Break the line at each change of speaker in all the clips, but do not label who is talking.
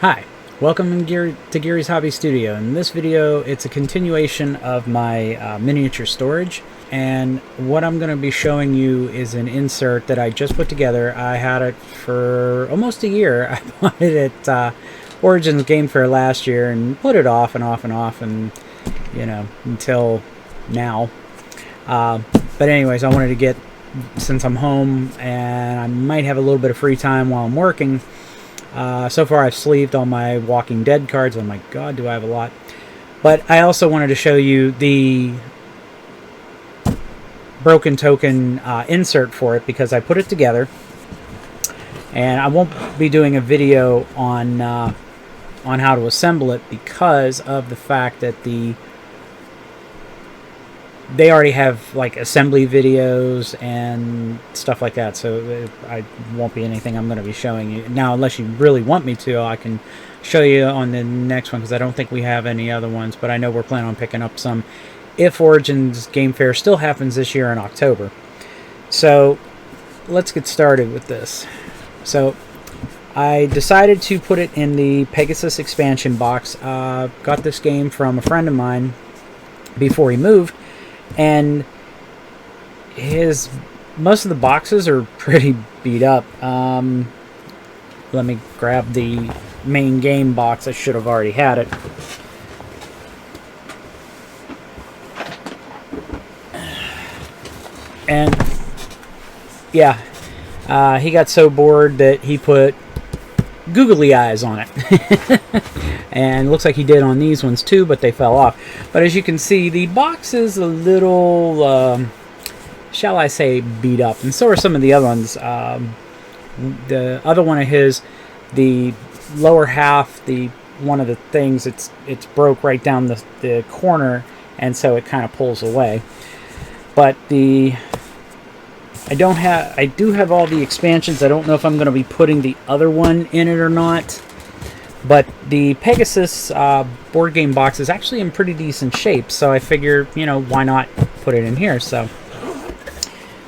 Hi, welcome to Gary's Hobby Studio. In this video, it's a continuation of my miniature storage, and what I'm going to be showing you is an insert that I just put together. I had it for almost a year. I bought it at Origins Game Fair last year and put it off and off and off, and you know, until now. But anyways, I wanted to get, since I'm home and I might have a little bit of free time while I'm working. So far I've sleeved all my Walking Dead cards. Oh my god, do I have a lot. But I also wanted to show you the broken token insert for it, because I put it together. And I won't be doing a video on how to assemble it, because of the fact that they already have like assembly videos and stuff like that, so I won't be anything I'm going to be showing you now, unless you really want me to. I can show you on the next one, because I don't think we have any other ones, but I know we're planning on picking up some if Origins Game Fair still happens this year in October. So let's get started with this. So I decided to put it in the Pegasus Expansion Box. Got this game from a friend of mine before he moved, and most of the boxes are pretty beat up. Let me grab the main game box. I should have already had it. And yeah, he got so bored that he put googly eyes on it. And looks like he did on these ones too, but they fell off. But as you can see, the box is a little, shall I say, beat up. And so are some of the other ones. The other one of his, the lower half, one of the things, it's broke right down the corner, and so it kind of pulls away. But I do have all the expansions. I don't know if I'm going to be putting the other one in it or not. But the Pegasus board game box is actually in pretty decent shape, so I figure, you know, why not put it in here? So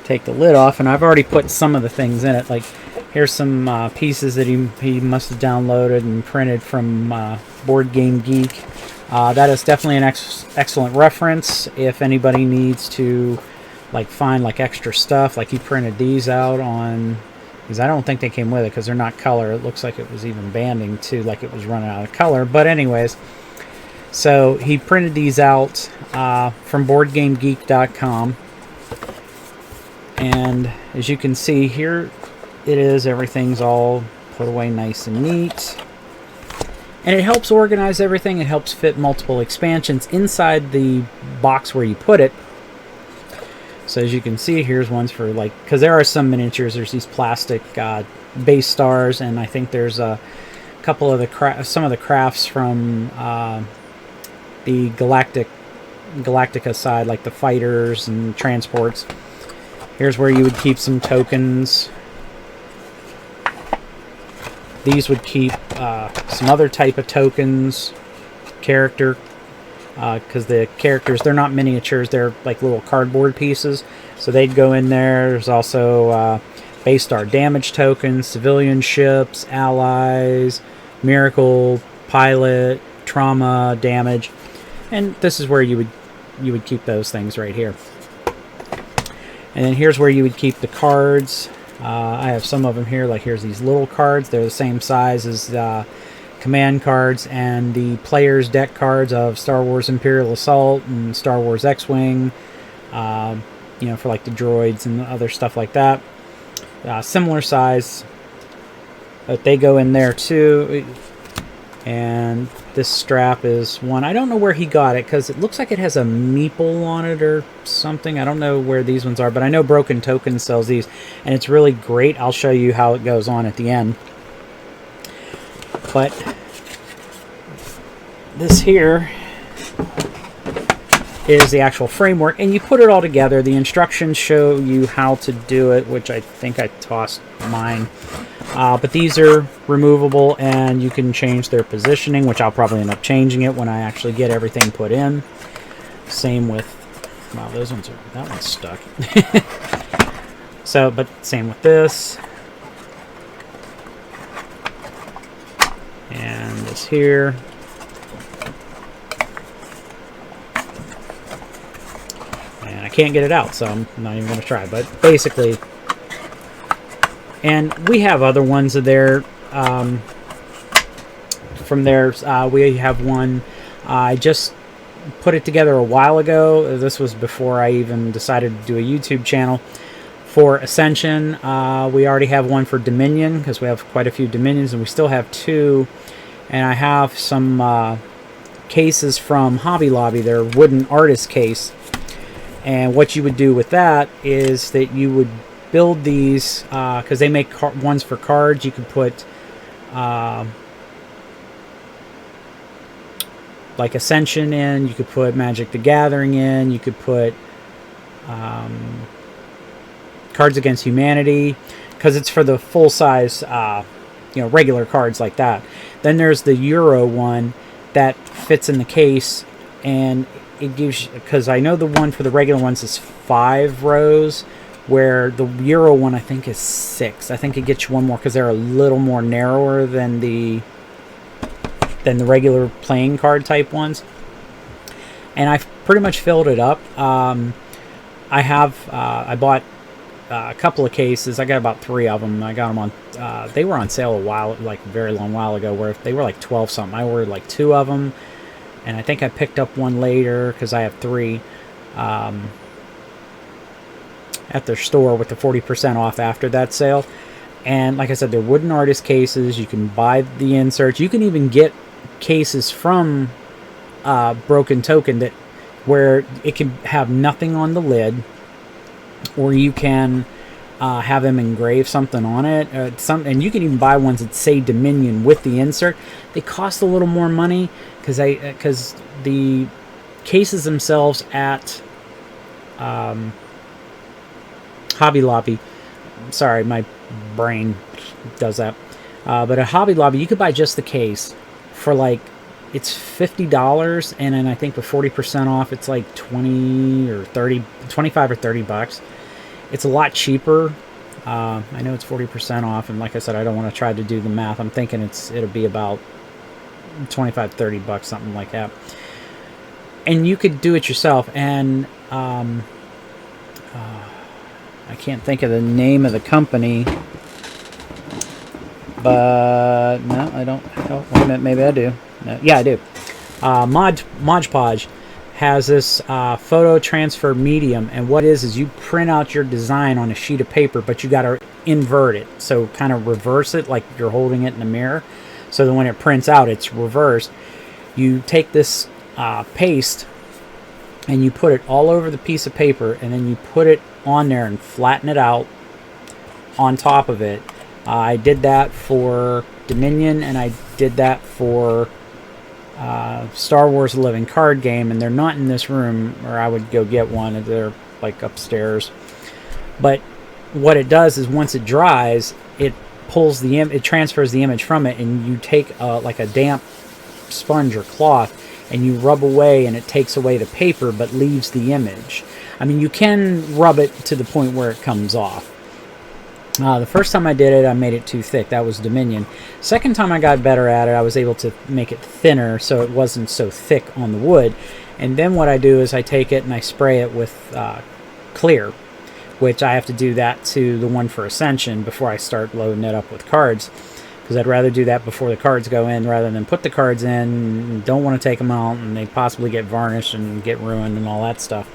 take the lid off, and I've already put some of the things in it. Like, here's some pieces that he must have downloaded and printed from Board Game Geek. That is definitely an excellent reference if anybody needs to find extra stuff. Like, he printed these out on, because I don't think they came with it, because they're not color. It looks like it was even banding too, like it was running out of color. But anyways, so he printed these out from BoardGameGeek.com, and as you can see here, it is, everything's all put away nice and neat, and it helps organize everything. It helps fit multiple expansions inside the box where you put it. So as you can see, here's ones for, because there are some miniatures. There's these plastic base stars, and I think there's a couple of some of the crafts from the Galactica side, like the fighters and transports. Here's where you would keep some tokens. These would keep some other type of tokens, character. Because the characters, they're not miniatures, they're like little cardboard pieces, so they'd go in there. There's also base star damage tokens, civilian ships, allies, miracle, pilot, trauma, damage, and this is where you would keep those things right here. And then here's where you would keep the cards. I have some of them here. Like, here's these little cards. They're the same size as command cards and the player's deck cards of Star Wars Imperial Assault and Star Wars X-Wing, you know, for like the droids and other stuff like that. Similar size, but they go in there too. And this strap is one, I don't know where he got it, because it looks like it has a meeple on it or something. I don't know where these ones are, but I know Broken Token sells these, and it's really great. I'll show you how it goes on at the end. But this here is the actual framework, and you put it all together. The instructions show you how to do it, which I think I tossed mine. But these are removable, and you can change their positioning, which I'll probably end up changing it when I actually get everything put in. Same with, wow, those ones are, that one's stuck. So, but same with this. and this here. And I can't get it out, so I'm not even going to try. But basically, and we have other ones of there. From theirs, we have one. I just put it together a while ago. This was before I even decided to do a YouTube channel. For Ascension, we already have one for Dominion, because we have quite a few Dominions, and we still have two. And I have some cases from Hobby Lobby. They're wooden artist case. And what you would do with that is that you would build these, because they make ones for cards. You could put like Ascension in, you could put Magic the Gathering in, you could put Cards Against Humanity, because it's for the full-size, regular cards like that. Then there's the Euro one that fits in the case, and it gives, because I know the one for the regular ones is 5 rows, where the Euro one I think is 6. I think it gets you one more because they're a little more narrower than the regular playing card type ones. And I've pretty much filled it up. I bought a couple of cases. I got about 3 of them. I got them on, they were on sale a very long while ago, where they were like 12 something. I ordered like 2 of them, and I think I picked up one later because I have 3 at their store with the 40% off after that sale. And like I said, they're wooden artist cases. You can buy the inserts. You can even get cases from Broken Token where it can have nothing on the lid, or you can have them engrave something on it. And you can even buy ones that say Dominion with the insert. They cost a little more money because the cases themselves at Hobby Lobby, sorry, my brain does that, but at Hobby Lobby you could buy just the case for it's $50, and then I think with 40% off it's like 20 or 30, 25 or 30 bucks. It's a lot cheaper. I know it's 40% off, and like I said, I don't want to try to do the math. I'm thinking it'll be about 25, 30 bucks, something like that. And you could do it yourself. And I can't think of the name of the company, but no, I don't. Oh, wait a minute, maybe I do. No, yeah, I do. Mod Podge has this photo transfer medium, and what it is you print out your design on a sheet of paper, but you got to invert it, so kind of reverse it like you're holding it in a mirror, so that when it prints out, it's reversed. You take this paste and you put it all over the piece of paper, and then you put it on there and flatten it out on top of it. I did that for Dominion, and I did that for Star Wars: The Living Card Game, and they're not in this room, or I would go get one. They're like upstairs. But what it does is once it dries, it pulls it transfers the image from it, and you take like a damp sponge or cloth, and you rub away, and it takes away the paper but leaves the image. I mean, you can rub it to the point where it comes off. The first time I did it, I made it too thick. That was Dominion. Second time I got better at it, I was able to make it thinner so it wasn't so thick on the wood. And then what I do is I take it and I spray it with clear, which I have to do that to the one for Ascension before I start loading it up with cards, because I'd rather do that before the cards go in rather than put the cards in, don't want to take them out, and they possibly get varnished and get ruined and all that stuff.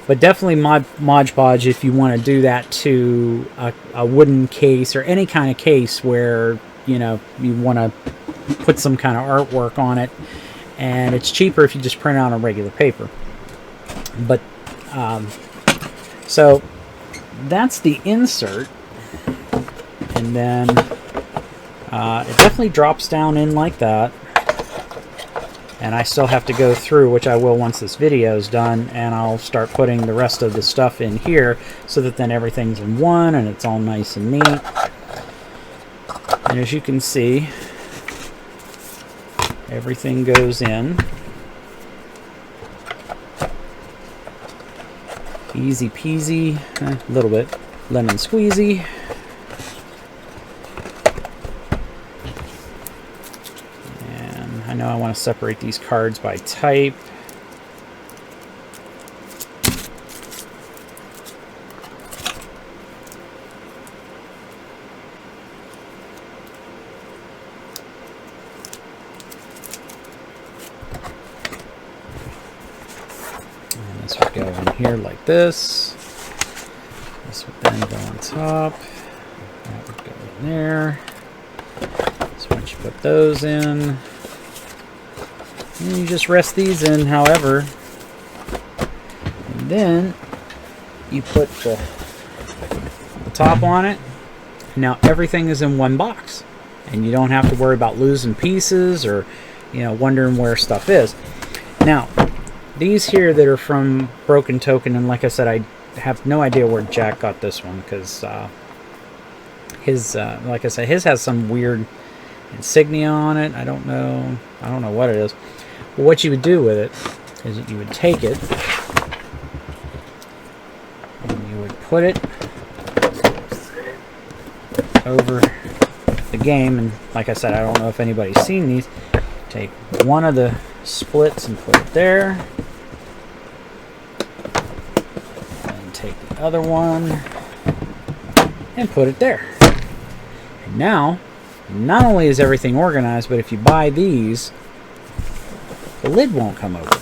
But definitely Mod Podge, if you want to do that to a wooden case or any kind of case where you want to put some kind of artwork on it, and it's cheaper if you just print out on regular paper. But so that's the insert, and then it definitely drops down in like that. And I still have to go through, which I will once this video is done, and I'll start putting the rest of the stuff in here so that then everything's in one and it's all nice and neat. And as you can see, everything goes in. Easy peasy, a little bit lemon squeezy. know I want to separate these cards by type. And this would go in here like this. This would then go on top. That would go in there. So once you put those in, and you just rest these in, however, and then you put the top on it. Now everything is in one box, and you don't have to worry about losing pieces or, you know, wondering where stuff is. Now, these here that are from Broken Token, and like I said, I have no idea where Jack got this one, because his, like I said, his has some weird insignia on it. I don't know what it is. But what you would do with it is that you would take it and you would put it over the game, and like I said, I don't know if anybody's seen these. Take one of the splits and put it there, and take the other one and put it there. And now, not only is everything organized, but if you buy these, the lid won't come open.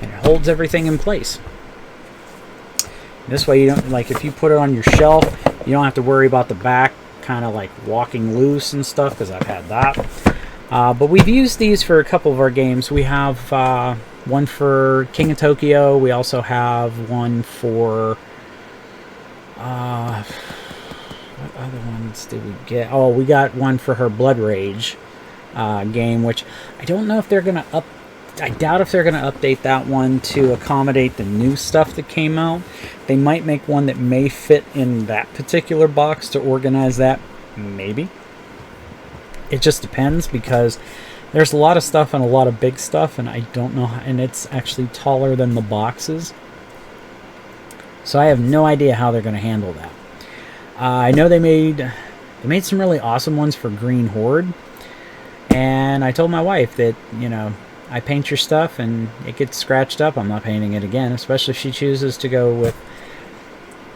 And it holds everything in place. This way, you don't, like, if you put it on your shelf, you don't have to worry about the back kind of like walking loose and stuff, because I've had that. But we've used these for a couple of our games. We have one for King of Tokyo. We also have one for what other ones did we get? Oh, we got one for her Blood Rage game, which I don't know if they're gonna I doubt if they're gonna update that one to accommodate the new stuff that came out. They might make one that may fit in that particular box to organize that, maybe. It just depends, because there's a lot of stuff and a lot of big stuff, and I don't know, and it's actually taller than the boxes. So I have no idea how they're going to handle that. I know they made some really awesome ones for Green Horde, and I told my wife that, you know, I paint your stuff and it gets scratched up, I'm not painting it again, especially if she chooses to go with...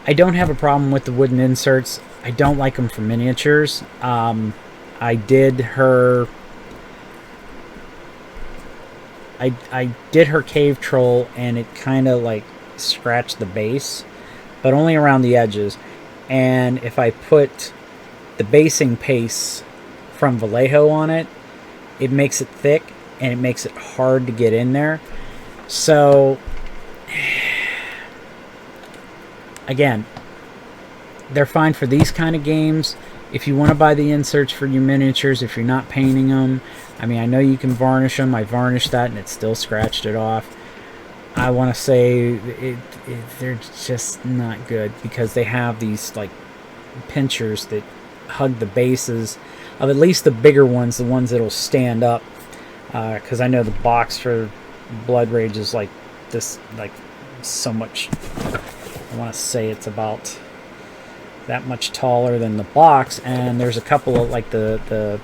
I don't have a problem with the wooden inserts. I don't like them for miniatures. I did her cave troll, and it kind of like scratched the base, but only around the edges. And if I put the basing paste from Vallejo on it, it makes it thick and it makes it hard to get in there. So again, they're fine for these kind of games. If you want to buy the inserts for your miniatures, if you're not painting them, I mean, I know you can varnish them. I varnished that and it still scratched it off. I want to say they're just not good, because they have these like pinchers that hug the bases of at least the bigger ones, the ones that'll stand up. Because I know the box for Blood Rage is like this, like so much. I want to say it's about that much taller than the box, and there's a couple of like the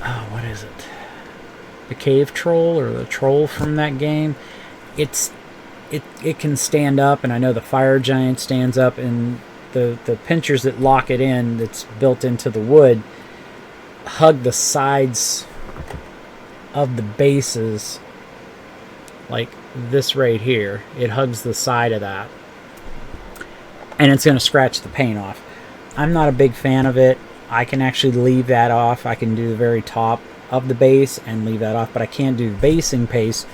oh, what is it? The cave troll, or the troll from that game. It can stand up, and I know the fire giant stands up, and the pinchers that lock it in, that's built into the wood, hug the sides of the bases, like this right here. It hugs the side of that, and it's going to scratch the paint off. I'm not a big fan of it. I can actually leave that off. I can do the very top of the base and leave that off, but I can't do basing paste.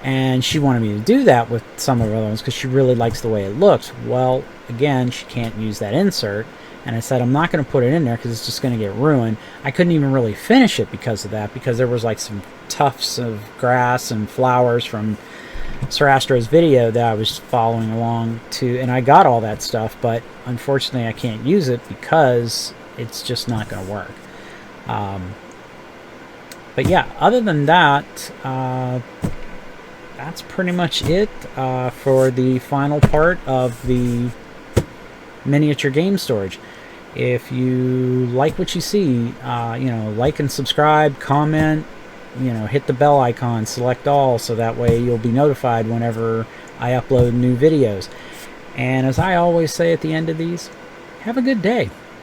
And she wanted me to do that with some of her other ones because she really likes the way it looks. Well, again, she can't use that insert, and I said I'm not going to put it in there because it's just going to get ruined. I couldn't even really finish it because of that, because there was like some tufts of grass and flowers from Sir Astro's video that I was following along to, and I got all that stuff, but unfortunately I can't use it because it's just not going to work. But yeah, other than that, that's pretty much it for the final part of the miniature game storage. If you like what you see, you know, like and subscribe, comment, you know, hit the bell icon, select all, so that way you'll be notified whenever I upload new videos. And as I always say at the end of these, have a good day.